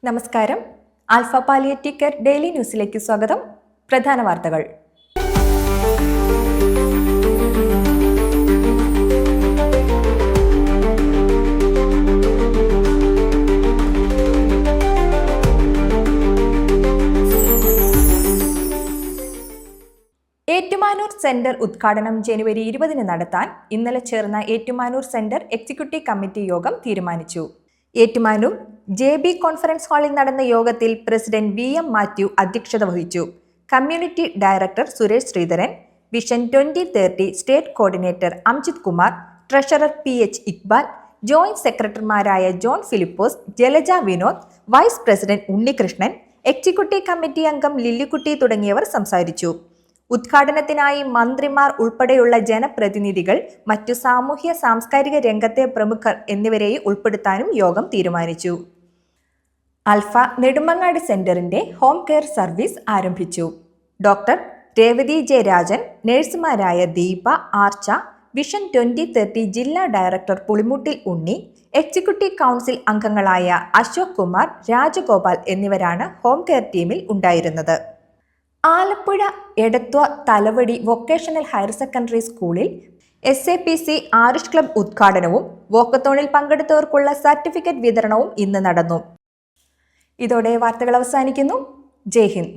നമസ്കാരം. Alpha palliative care daily ന്യൂസിലേക്ക് സ്വാഗതം. പ്രധാന വാർത്തകൾ. ഏറ്റുമാനൂർ സെന്റർ ഉദ്ഘാടനം ജനുവരി 20 നടത്താൻ ഇന്നലെ ചേർന്ന ഏറ്റുമാനൂർ സെന്റർ എക്സിക്യൂട്ടീവ് കമ്മിറ്റി യോഗം തീരുമാനിച്ചു. ഏറ്റുമാനൂർ JB കോൺഫറൻസ് ഹാളിൽ നടന്ന യോഗത്തിൽ പ്രസിഡന്റ് VM മാത്യു അധ്യക്ഷത വഹിച്ചു. Community director Suresh Sreedharan, vision 2030 state coordinator Amjith Kumar, treasurer PH Iqbal, joint സെക്രട്ടറിമാരായ John Philipose, Jalaja Vinod, vice president Unnikrishnan, executive committee അംഗം ലില്ലിക്കുട്ടി തുടങ്ങിയവർ സംസാരിച്ചു. ഉദ്ഘാടനത്തിനായി മന്ത്രിമാർ ഉൾപ്പെടെയുള്ള ജനപ്രതിനിധികൾ, മറ്റു സാമൂഹ്യ സാംസ്കാരിക രംഗത്തെ പ്രമുഖർ എന്നിവരെയും ഉൾപ്പെടുത്താനും യോഗം തീരുമാനിച്ചു. ആൽഫ നെടുമങ്ങാട് സെന്ററിന്റെ ഹോം കെയർ സർവീസ് ആരംഭിച്ചു. ഡോക്ടർ രേവതി ജെ രാജൻ, നഴ്സുമാരായ ദീപ, ആർച്ച, വിഷൻ 2030 ജില്ലാ director Pulimuttil Unni, executive council അംഗങ്ങളായ അശോക് കുമാർ, രാജഗോപാൽ എന്നിവരാണ് ഹോം കെയർ ടീമിൽ ഉണ്ടായിരുന്നത്. Alappuzha Edathua Thalavady vocational higher secondary സ്കൂളിൽ SAPC ആരിഷ് ക്ലബ് ഉദ്ഘാടനവും വോക്കത്തോണിൽ പങ്കെടുത്തവർക്കുള്ള സർട്ടിഫിക്കറ്റ് വിതരണവും ഇന്ന് നടന്നു. ഇതോടെ വാർത്തകൾ അവസാനിക്കുന്നു. ജയ് ഹിന്ദ്.